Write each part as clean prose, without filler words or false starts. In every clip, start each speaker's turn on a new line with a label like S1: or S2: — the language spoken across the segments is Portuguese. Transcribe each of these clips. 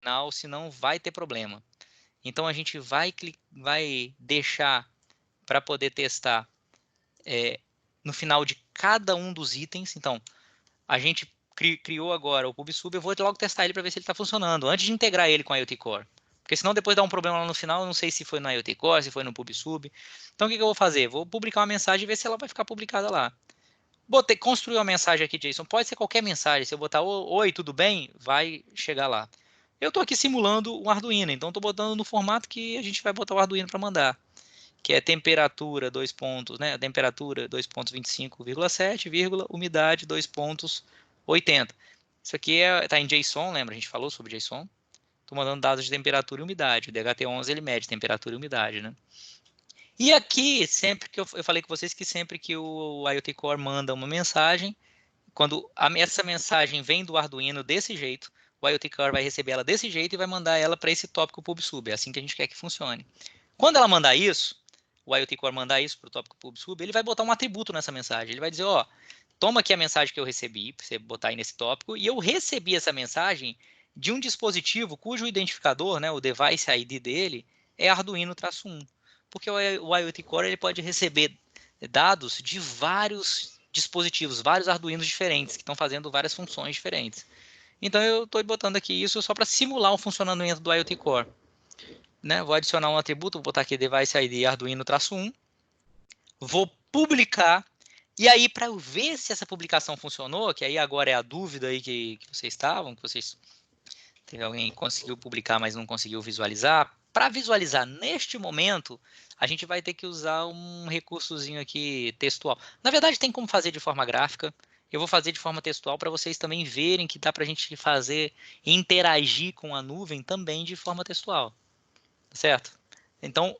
S1: final, senão vai ter problema. Então, a gente vai deixar para poder testar no final de cada um dos itens. Então, a gente criou agora o PubSub, eu vou logo testar ele para ver se ele está funcionando, antes de integrar ele com a IoT Core. Porque senão depois dá um problema lá no final, eu não sei se foi na IoT Core, se foi no PubSub. Então, o que eu vou fazer? Vou publicar uma mensagem e ver se ela vai ficar publicada lá. Construir uma mensagem aqui, Jason. Pode ser qualquer mensagem. Se eu botar oi, tudo bem? Vai chegar lá. Eu estou aqui simulando um Arduino, então estou botando no formato que a gente vai botar o Arduino para mandar, que é temperatura, 2 pontos, né? Temperatura, 2.25,7, umidade, 2.80. Isso aqui está em JSON, lembra? A gente falou sobre JSON. Estou mandando dados de temperatura e umidade. O DHT11 ele mede temperatura e umidade, né? E aqui, sempre que eu falei com vocês que sempre que o IoT Core manda uma mensagem, quando essa mensagem vem do Arduino desse jeito, o IoT Core vai receber ela desse jeito e vai mandar ela para esse tópico PubSub. É assim que a gente quer que funcione. Quando ela mandar isso, o IoT Core mandar isso para o tópico PubSub, ele vai botar um atributo nessa mensagem. Ele vai dizer, ó, toma aqui a mensagem que eu recebi, para você botar aí nesse tópico, e eu recebi essa mensagem de um dispositivo cujo identificador, né, o device ID dele, é Arduino-1. Porque o IoT Core ele pode receber dados de vários dispositivos, vários Arduinos diferentes, que estão fazendo várias funções diferentes. Então eu estou botando aqui isso só para simular o funcionamento do IoT Core. Né? Vou adicionar um atributo, vou botar aqui device ID Arduino-1, vou publicar, e aí para eu ver se essa publicação funcionou, que aí agora é a dúvida aí que vocês estavam, que vocês teve alguém que conseguiu publicar, mas não conseguiu visualizar. Para visualizar neste momento, a gente vai ter que usar um recursozinho aqui textual. Na verdade, tem como fazer de forma gráfica. Eu vou fazer de forma textual para vocês também verem que dá para a gente fazer interagir com a nuvem também de forma textual. Certo? Então,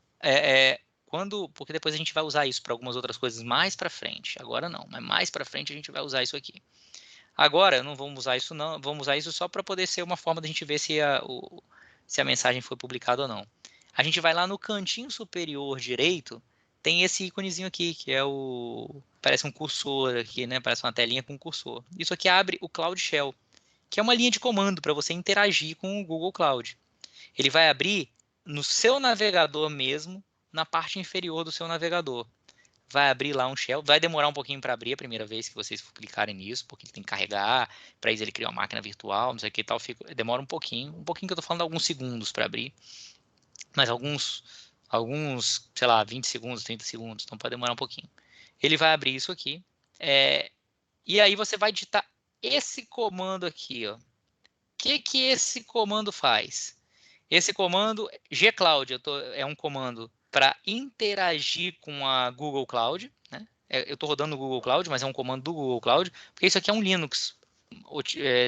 S1: porque depois a gente vai usar isso para algumas outras coisas mais para frente. Agora não, mas mais para frente a gente vai usar isso aqui. Agora, não vamos usar isso não, vamos usar isso só para poder ser uma forma de a gente ver se a mensagem foi publicada ou não. A gente vai lá no cantinho superior direito, tem esse íconezinho aqui, que é parece um cursor aqui, né? Parece uma telinha com um cursor. Isso aqui abre o Cloud Shell, que é uma linha de comando para você interagir com o Google Cloud. Ele vai abrir no seu navegador mesmo, na parte inferior do seu navegador. Vai abrir lá um shell, vai demorar um pouquinho para abrir a primeira vez que vocês clicarem nisso, porque ele tem que carregar, para isso ele criar uma máquina virtual, não sei o que e tal, demora um pouquinho que eu estou falando alguns segundos para abrir, mas alguns, sei lá, 20 segundos, 30 segundos, então pode demorar um pouquinho. Ele vai abrir isso aqui, e aí você vai digitar esse comando aqui, ó. O que esse comando faz? Esse comando, gcloud, é um comando para interagir com a Google Cloud. Né? Eu estou rodando no Google Cloud, mas é um comando do Google Cloud, porque isso aqui é um Linux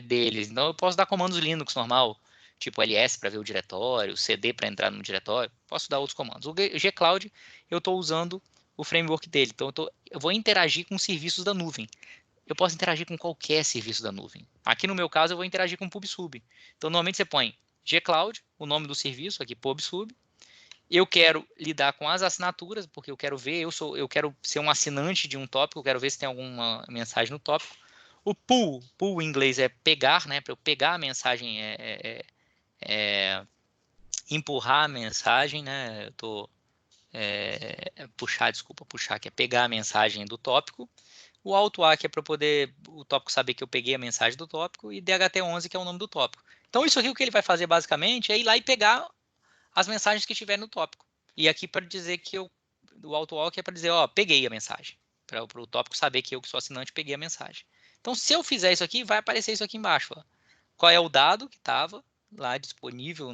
S1: deles. Então eu posso dar comandos Linux normal, tipo ls para ver o diretório, cd para entrar no diretório. Posso dar outros comandos. O gcloud, eu estou usando o framework dele. Então eu vou interagir com serviços da nuvem. Eu posso interagir com qualquer serviço da nuvem. Aqui no meu caso, eu vou interagir com o PubSub. Então, normalmente você põe gcloud, o nome do serviço, aqui PubSub. Eu quero lidar com as assinaturas, porque eu quero ver, eu quero ser um assinante de um tópico, eu quero ver se tem alguma mensagem no tópico. O pull em inglês é pegar, né? Para eu pegar a mensagem, empurrar a mensagem, né? Eu tô puxar, que é pegar a mensagem do tópico. O auto-A, que é para poder o tópico saber que eu peguei a mensagem do tópico, e DHT11, que é o nome do tópico. Então, isso aqui o que ele vai fazer basicamente é ir lá e pegar as mensagens que tiver no tópico. E aqui para dizer que o auto-A que é para dizer, ó, peguei a mensagem. Para o tópico saber que eu, que sou assinante, peguei a mensagem. Então, se eu fizer isso aqui, vai aparecer isso aqui embaixo. Ó. Qual é o dado que estava lá disponível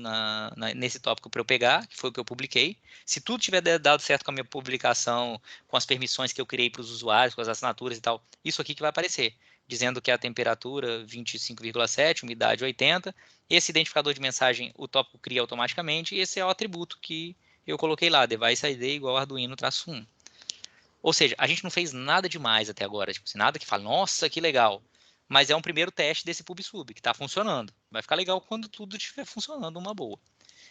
S1: nesse tópico para eu pegar, que foi o que eu publiquei. Se tudo tiver dado certo com a minha publicação, com as permissões que eu criei para os usuários, com as assinaturas e tal, isso aqui que vai aparecer, dizendo que a temperatura 25,7, umidade 80, esse identificador de mensagem o tópico cria automaticamente, e esse é o atributo que eu coloquei lá, device ID igual Arduino-1. Ou seja, a gente não fez nada demais até agora, tipo, nada que fale, nossa, que legal. Mas é um primeiro teste desse PubSub, que está funcionando. Vai ficar legal quando tudo estiver funcionando uma boa.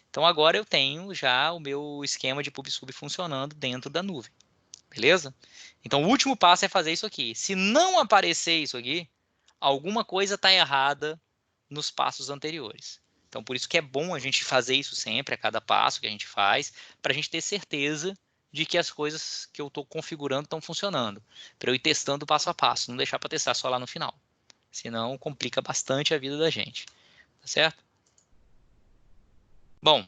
S1: Então agora eu tenho já o meu esquema de PubSub funcionando dentro da nuvem. Beleza? Então o último passo é fazer isso aqui. Se não aparecer isso aqui, alguma coisa está errada nos passos anteriores. Então, por isso que é bom a gente fazer isso sempre, a cada passo que a gente faz, para a gente ter certeza de que as coisas que eu estou configurando estão funcionando, para eu ir testando passo a passo, não deixar para testar só lá no final. Senão, complica bastante a vida da gente. Tá certo? Bom,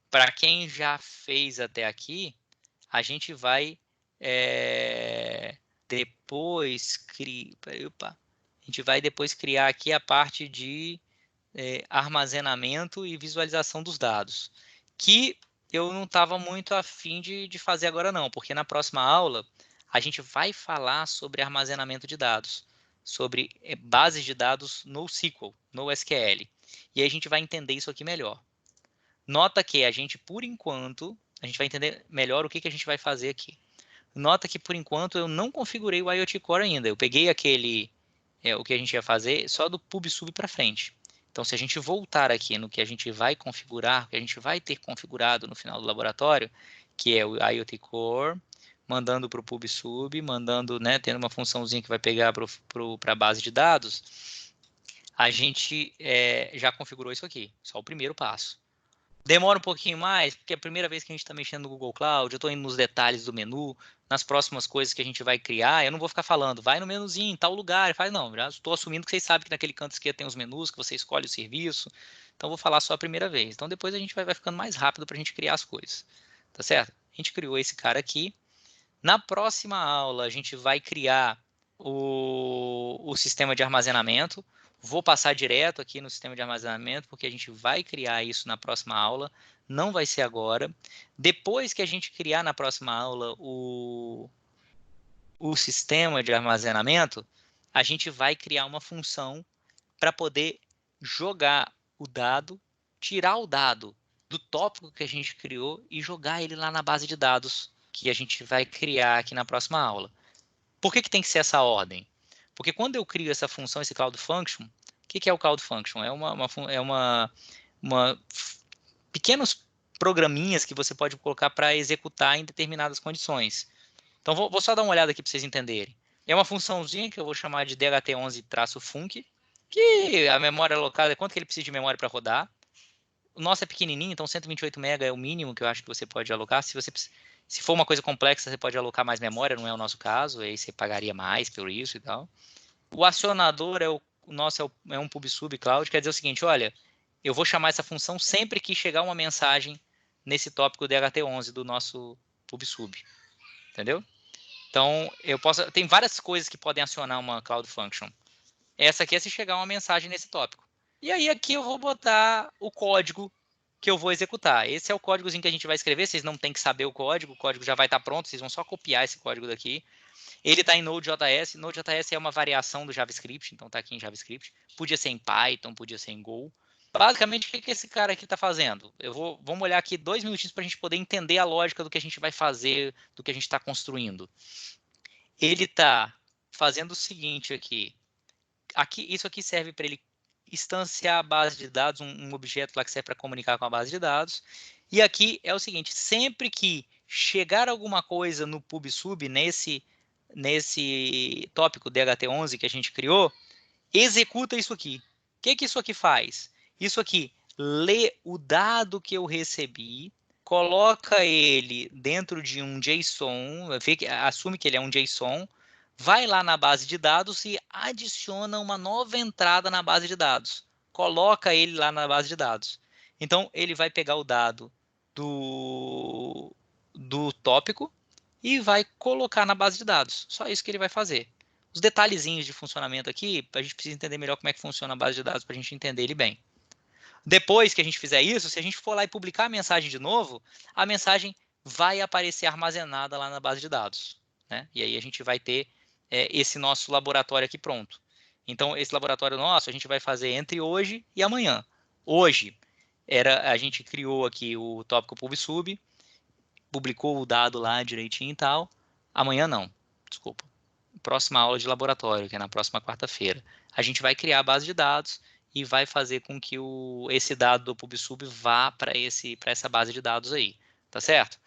S1: para quem já fez até aqui, a gente vai depois a gente vai depois criar aqui a parte de armazenamento e visualização dos dados, que eu não estava muito afim de fazer agora não, porque na próxima aula a gente vai falar sobre armazenamento de dados, sobre bases de dados NoSQL, NoSQL, e aí a gente vai entender isso aqui melhor. Nota que a gente, por enquanto, a gente vai entender melhor o que a gente vai fazer aqui. Nota que, por enquanto, eu não configurei o IoT Core ainda. Eu peguei o que a gente ia fazer só do PubSub para frente. Então, se a gente voltar aqui no que a gente vai configurar, o que a gente vai ter configurado no final do laboratório, que é o IoT Core, mandando para o PubSub, mandando, né, tendo uma funçãozinha que vai pegar para a base de dados, a gente já configurou isso aqui, só o primeiro passo. Demora um pouquinho mais, porque é a primeira vez que a gente está mexendo no Google Cloud, eu estou indo nos detalhes do menu, nas próximas coisas que a gente vai criar, eu não vou ficar falando, vai no menuzinho, em tal lugar, faz não, já estou assumindo que vocês sabem que naquele canto esquerdo tem os menus, que você escolhe o serviço, então vou falar só a primeira vez. Então depois a gente vai ficando mais rápido para a gente criar as coisas, tá certo? A gente criou esse cara aqui. Na próxima aula a gente vai criar o sistema de armazenamento. Vou passar direto aqui no sistema de armazenamento, porque a gente vai criar isso na próxima aula, não vai ser agora. Depois que a gente criar na próxima aula o sistema de armazenamento, a gente vai criar uma função para poder jogar o dado, tirar o dado do tópico que a gente criou e jogar ele lá na base de dados que a gente vai criar aqui na próxima aula. Por que tem que ser essa ordem? Porque quando eu crio essa função, esse Cloud Function, o que é o Cloud Function? É uma pequenos programinhas que você pode colocar para executar em determinadas condições. Então, vou só dar uma olhada aqui para vocês entenderem. É uma funçãozinha que eu vou chamar de DHT11-func, que a memória alocada é quanto que ele precisa de memória para rodar. O nosso é pequenininho, então 128 MB é o mínimo que eu acho que você pode alocar. Se for uma coisa complexa, você pode alocar mais memória, não é o nosso caso, aí você pagaria mais por isso e tal. O acionador o nosso é um PubSub Cloud, quer dizer o seguinte, olha, eu vou chamar essa função sempre que chegar uma mensagem nesse tópico DHT11 do nosso PubSub, entendeu? Então, tem várias coisas que podem acionar uma Cloud Function. Essa aqui é se chegar uma mensagem nesse tópico. E aí aqui eu vou botar o código que eu vou executar. Esse é o códigozinho que a gente vai escrever, vocês não tem que saber o código já vai estar pronto, vocês vão só copiar esse código daqui. Ele está em Node.js, Node.js é uma variação do JavaScript, então está aqui em JavaScript. Podia ser em Python, podia ser em Go. Basicamente, o que esse cara aqui está fazendo? Vamos olhar aqui 2 minutinhos para a gente poder entender a lógica do que a gente vai fazer, do que a gente está construindo. Ele está fazendo o seguinte aqui. Isso aqui serve para ele instanciar a base de dados, um objeto lá que serve para comunicar com a base de dados. E aqui é o seguinte, sempre que chegar alguma coisa no PubSub, nesse tópico DHT11 que a gente criou, executa isso aqui. O que isso aqui faz? Isso aqui lê o dado que eu recebi, coloca ele dentro de um JSON, assume que ele é um JSON, vai lá na base de dados e adiciona uma nova entrada na base de dados. Coloca ele lá na base de dados. Então, ele vai pegar o dado do tópico e vai colocar na base de dados. Só isso que ele vai fazer. Os detalhezinhos de funcionamento aqui, a gente precisa entender melhor como é que funciona a base de dados para a gente entender ele bem. Depois que a gente fizer isso, se a gente for lá e publicar a mensagem de novo, a mensagem vai aparecer armazenada lá na base de dados, né? E aí a gente vai ter esse nosso laboratório aqui pronto. Então, esse laboratório nosso, a gente vai fazer entre hoje e amanhã. Hoje, a gente criou aqui o tópico PubSub, publicou o dado lá direitinho e tal. Amanhã não, desculpa. Próxima aula de laboratório, que é na próxima quarta-feira. A gente vai criar a base de dados e vai fazer com que esse dado do PubSub vá para essa base de dados aí, tá certo?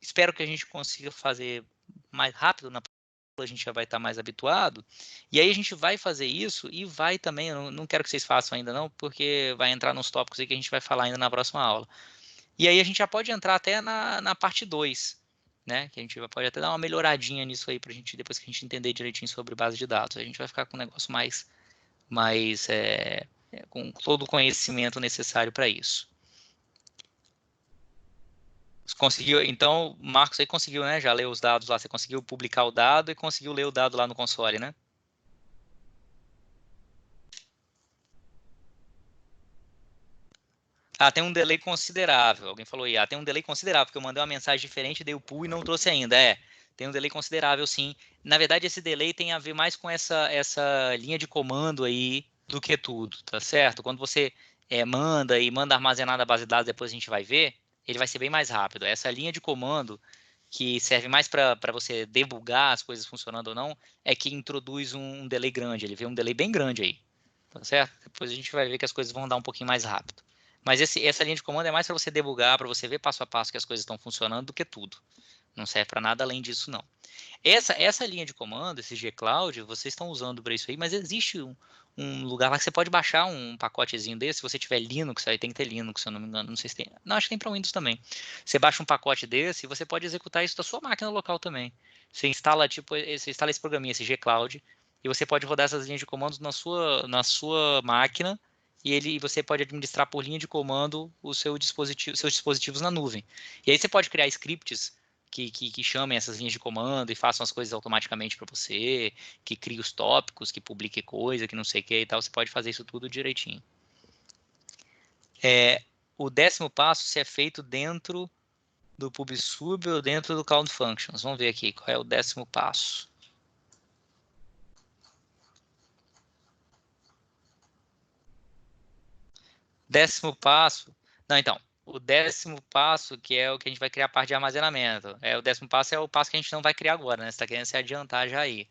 S1: Espero que a gente consiga fazer mais rápido na a gente já vai estar mais habituado, e aí a gente vai fazer isso e vai também, eu não quero que vocês façam ainda não, porque vai entrar nos tópicos aí que a gente vai falar ainda na próxima aula. E aí a gente já pode entrar até na parte 2, né? Que a gente pode até dar uma melhoradinha nisso aí, pra gente, depois que a gente entender direitinho sobre base de dados. A gente vai ficar com um negócio mais com todo o conhecimento necessário para isso. Conseguiu, então, o Marcos aí conseguiu, né? Já ler os dados lá. Você conseguiu publicar o dado e conseguiu ler o dado lá no console, né? Ah, tem um delay considerável. Alguém falou aí, tem um delay considerável, porque eu mandei uma mensagem diferente, dei o pull e não trouxe ainda. Tem um delay considerável, sim. Na verdade, esse delay tem a ver mais com essa linha de comando aí do que tudo, tá certo? Quando você manda armazenar na base de dados, depois a gente vai ver, ele vai ser bem mais rápido. Essa linha de comando que serve mais para você debugar as coisas funcionando ou não, é que introduz um delay grande. Ele vê um delay bem grande aí, tá certo? Depois a gente vai ver que as coisas vão andar um pouquinho mais rápido. Mas essa linha de comando é mais para você debugar, para você ver passo a passo que as coisas estão funcionando do que tudo. Não serve para nada além disso, não. Essa linha de comando, esse G-Cloud, vocês estão usando para isso aí, mas existe um lugar lá que você pode baixar um pacotezinho desse. Se você tiver Linux, aí tem que ter Linux, se eu não me engano. Não sei se tem. Não, acho que tem para Windows também. Você baixa um pacote desse e você pode executar isso da sua máquina local também. Você instala esse programinha, esse G-Cloud, e você pode rodar essas linhas de comandos na sua máquina. E você pode administrar por linha de comando seus dispositivos na nuvem. E aí você pode criar scripts que chamem essas linhas de comando e façam as coisas automaticamente para você, que crie os tópicos, que publique coisa, que não sei o que e tal. Você pode fazer isso tudo direitinho. O 10º passo, se é feito dentro do PubSub ou dentro do Cloud Functions. Vamos ver aqui qual é o 10º passo. Décimo passo. Não, então. O 10º passo, que é o que a gente vai criar a parte de armazenamento. O 10º passo é o passo que a gente não vai criar agora, né? Você está querendo se adiantar já aí.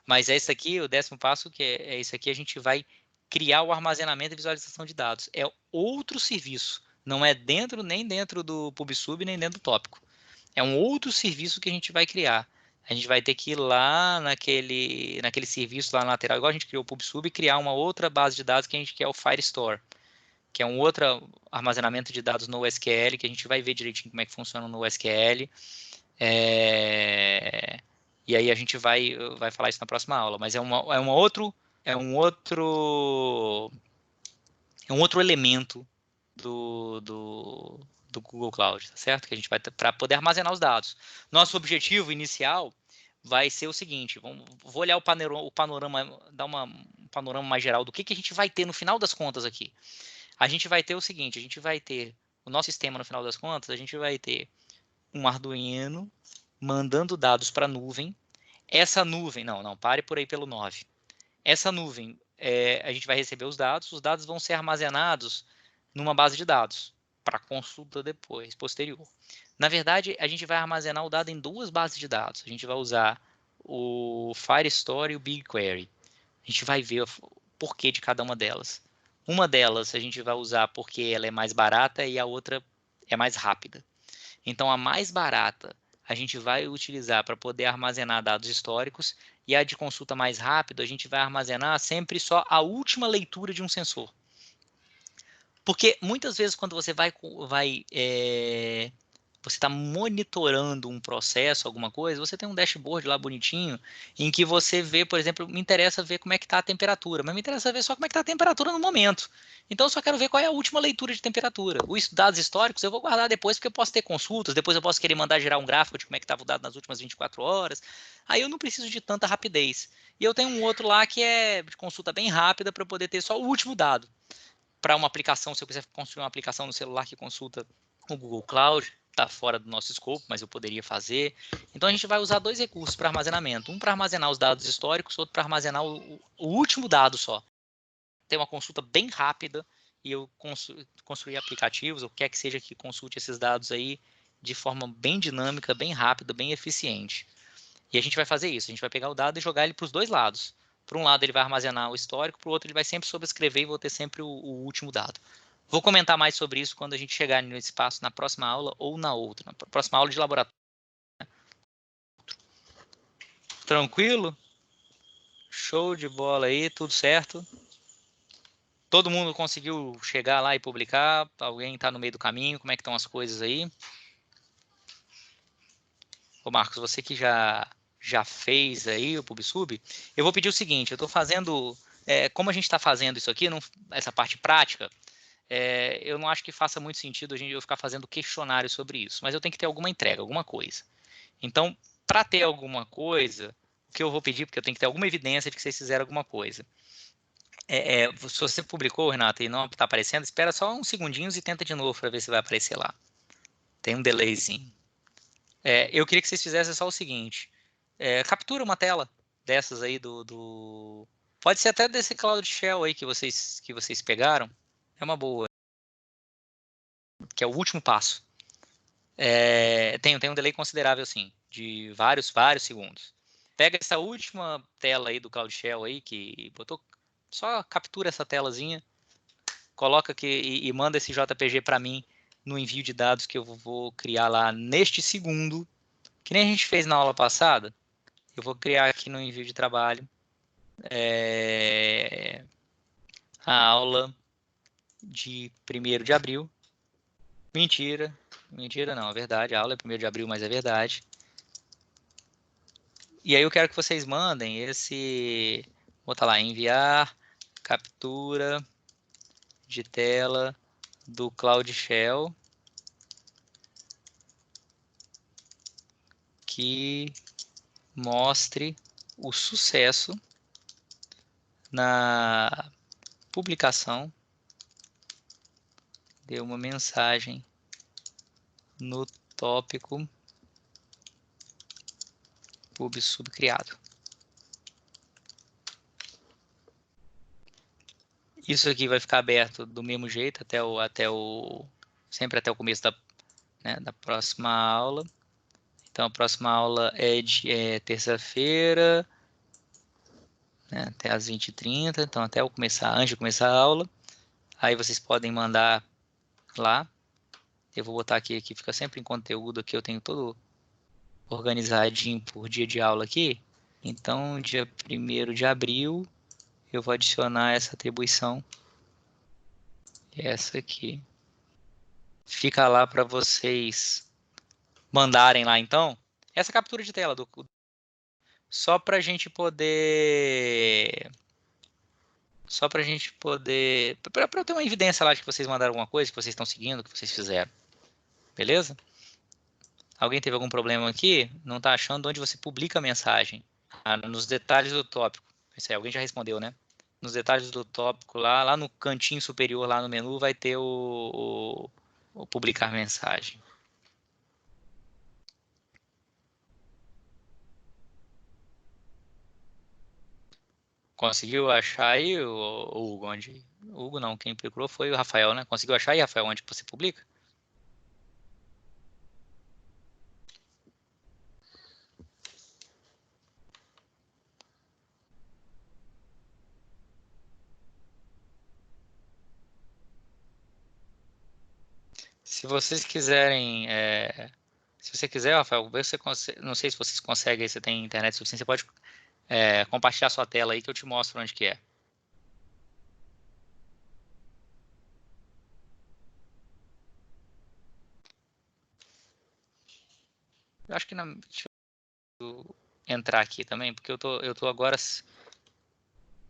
S1: Mas é isso aqui, o 10º passo, que é isso aqui, a gente vai criar o armazenamento e visualização de dados. É outro serviço. Não é nem dentro do PubSub, nem dentro do tópico. É um outro serviço que a gente vai criar. A gente vai ter que ir lá naquele serviço lá na lateral, igual a gente criou o PubSub, e criar uma outra base de dados que a gente quer o Firestore, que é um outro armazenamento de dados no SQL, que a gente vai ver direitinho como é que funciona no SQL. E aí a gente vai falar isso na próxima aula, mas é um outro elemento do Google Cloud, tá certo? Que a gente vai para poder armazenar os dados. Nosso objetivo inicial vai ser o seguinte: vou olhar o panorama, dar um panorama mais geral do que a gente vai ter no final das contas aqui. A gente vai ter o seguinte: a gente vai ter o nosso sistema no final das contas, a gente vai ter um Arduino mandando dados para a nuvem. Essa nuvem, não, pare por aí pelo 9. Essa nuvem, a gente vai receber os dados vão ser armazenados numa base de dados para consulta depois, posterior. Na verdade, a gente vai armazenar o dado em duas bases de dados. A gente vai usar o Firestore e o BigQuery. A gente vai ver o porquê de cada uma delas. Uma delas a gente vai usar porque ela é mais barata e a outra é mais rápida. Então, a mais barata a gente vai utilizar para poder armazenar dados históricos, e a de consulta mais rápida a gente vai armazenar sempre só a última leitura de um sensor. Porque muitas vezes quando você você está monitorando um processo, alguma coisa, você tem um dashboard lá bonitinho, em que você vê, por exemplo, me interessa ver como é que está a temperatura, mas me interessa ver só como é que está a temperatura no momento. Então eu só quero ver qual é a última leitura de temperatura. Os dados históricos eu vou guardar depois, porque eu posso ter consultas, depois eu posso querer mandar gerar um gráfico de como é que estava o dado nas últimas 24 horas. Aí eu não preciso de tanta rapidez. E eu tenho um outro lá que é de consulta bem rápida para poder ter só o último dado. Para uma aplicação, se eu quiser construir uma aplicação no celular que consulta o Google Cloud, está fora do nosso escopo, mas eu poderia fazer. Então a gente vai usar dois recursos para armazenamento. Um para armazenar os dados históricos, outro para armazenar o último dado só. Tem uma consulta bem rápida e eu construir aplicativos, ou quer que seja que consulte esses dados aí de forma bem dinâmica, bem rápida, bem eficiente. E a gente vai fazer isso, a gente vai pegar o dado e jogar ele para os dois lados. Por um lado ele vai armazenar o histórico, para o outro ele vai sempre sobrescrever e vou ter sempre o último dado. Vou comentar mais sobre isso quando a gente chegar nesse passo na próxima aula ou na outra, na próxima aula de laboratório. Tranquilo? Show de bola aí, tudo certo. Todo mundo conseguiu chegar lá e publicar? Alguém está no meio do caminho? Como é que estão as coisas aí? Ô Marcos, você que já fez aí o PubSub, eu vou pedir o seguinte, eu estou fazendo, como a gente está fazendo isso aqui, essa parte prática, eu não acho que faça muito sentido a gente eu ficar fazendo questionário sobre isso, mas eu tenho que ter alguma entrega, alguma coisa. Então, para ter alguma coisa, o que eu vou pedir, porque eu tenho que ter alguma evidência de que vocês fizeram alguma coisa. Se você publicou, Renata, e não está aparecendo, espera só uns segundinhos e tenta de novo para ver se vai aparecer lá. Tem um delayzinho. Eu queria que vocês fizessem só o seguinte. Captura uma tela dessas aí Pode ser até desse Cloud Shell aí que vocês pegaram. É uma boa. Que é o último passo. Tem um delay considerável, sim. De vários segundos. Pega essa última tela aí do Cloud Shell aí que botou. Só captura essa telazinha. Coloca aqui e manda esse JPG para mim no envio de dados que eu vou criar lá neste segundo. Que nem a gente fez na aula passada. Eu vou criar aqui no envio de trabalho a aula de 1º de abril. Mentira não, é verdade. A aula é 1º de abril, mas é verdade. E aí eu quero que vocês mandem esse... Vou botar lá, enviar captura de tela do Cloud Shell que mostre o sucesso na publicação de uma mensagem no tópico PubSub criado. Isso aqui vai ficar aberto do mesmo jeito sempre até o começo da próxima aula. Então a próxima aula é terça-feira, né, até às 20h30, então antes de começar a aula. Aí vocês podem mandar lá. Eu vou botar aqui fica sempre em conteúdo aqui, eu tenho todo organizadinho por dia de aula aqui. Então, dia 1º de abril, eu vou adicionar essa atribuição. Essa aqui. Fica lá para vocês mandarem lá, então. Essa captura de tela, só para a gente poder... Para eu ter uma evidência lá de que vocês mandaram alguma coisa, que vocês estão seguindo, que vocês fizeram. Beleza? Alguém teve algum problema aqui? Não está achando onde você publica a mensagem? Nos detalhes do tópico. Isso aí, alguém já respondeu, né? Nos detalhes do tópico, lá no cantinho superior, lá no menu, vai ter o publicar mensagem. Conseguiu achar aí o Hugo? O Hugo não, quem procurou foi o Rafael, né? Conseguiu achar aí, Rafael, onde você publica? Se vocês quiserem, se você quiser, Rafael, não sei se vocês conseguem, você tem internet suficiente, você pode compartilhar sua tela aí que eu te mostro onde que é. Eu acho que deixa eu entrar aqui também, porque eu tô agora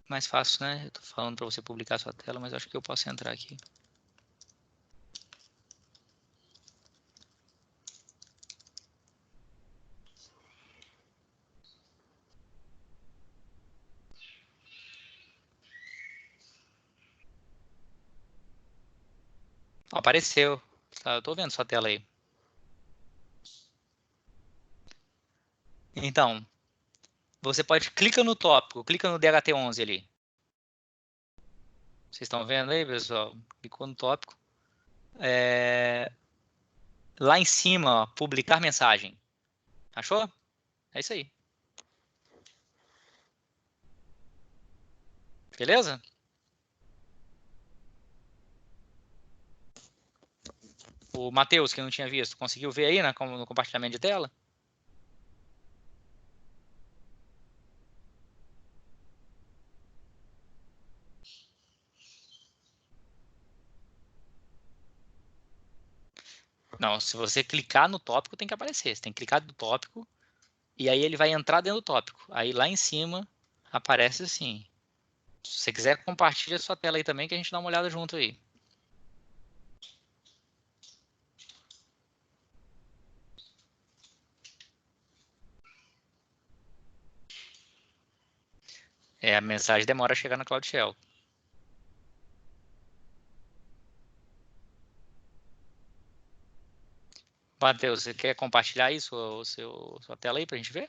S1: mais fácil, né? Eu tô falando para você publicar sua tela, mas acho que eu posso entrar aqui. Apareceu. Tá, eu tô vendo sua tela aí. Então, você pode clica no tópico, clica no DHT11 ali. Vocês estão vendo aí, pessoal? Clicou no tópico. Lá em cima, ó, publicar mensagem. Achou? É isso aí. Beleza? O Matheus, que eu não tinha visto, conseguiu ver aí no compartilhamento de tela? Não, se você clicar no tópico, tem que aparecer. Você tem que clicar no tópico e aí ele vai entrar dentro do tópico. Aí lá em cima aparece assim. Se você quiser, compartilha a sua tela aí também que a gente dá uma olhada junto aí. A mensagem demora a chegar na Cloud Shell. Matheus, você quer compartilhar aí sua tela aí para a gente ver?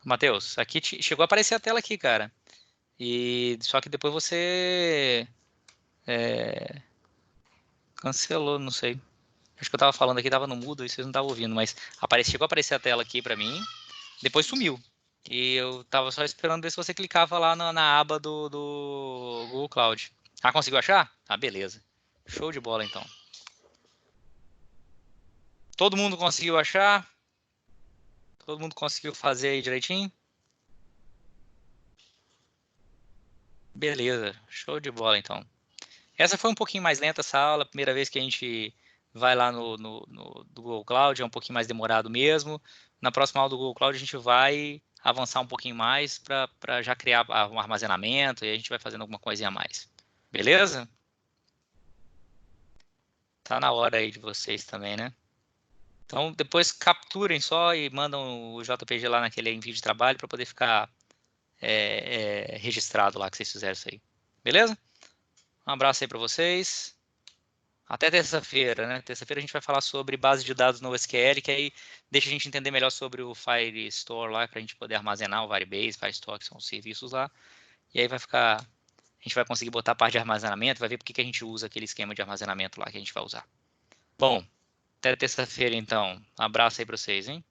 S1: Matheus, aqui chegou a aparecer a tela aqui, cara. E só que depois você cancelou, não sei. Acho que eu tava falando aqui, tava no mudo e vocês não estavam ouvindo, mas chegou a aparecer a tela aqui para mim, depois sumiu. E eu tava só esperando ver se você clicava lá na aba do Google Cloud. Ah, conseguiu achar? Ah, beleza. Show de bola então. Todo mundo conseguiu achar? Todo mundo conseguiu fazer aí direitinho? Beleza, show de bola então. Essa foi um pouquinho mais lenta essa aula, primeira vez que a gente vai lá no do Google Cloud, é um pouquinho mais demorado mesmo. Na próxima aula do Google Cloud a gente vai avançar um pouquinho mais para já criar um armazenamento e a gente vai fazendo alguma coisinha a mais. Beleza? Tá na hora aí de vocês também, né? Então depois capturem só e mandam o JPG lá naquele envio de trabalho para poder ficar registrado lá que vocês fizeram isso aí. Beleza? Um abraço aí para vocês. Até terça-feira, né? Terça-feira a gente vai falar sobre base de dados no SQL, que aí deixa a gente entender melhor sobre o Firestore lá, para a gente poder armazenar o Firebase, Firestore, que são os serviços lá. E aí a gente vai conseguir botar a parte de armazenamento, vai ver porque que a gente usa aquele esquema de armazenamento lá que a gente vai usar. Bom, até terça-feira então. Um abraço aí para vocês, hein?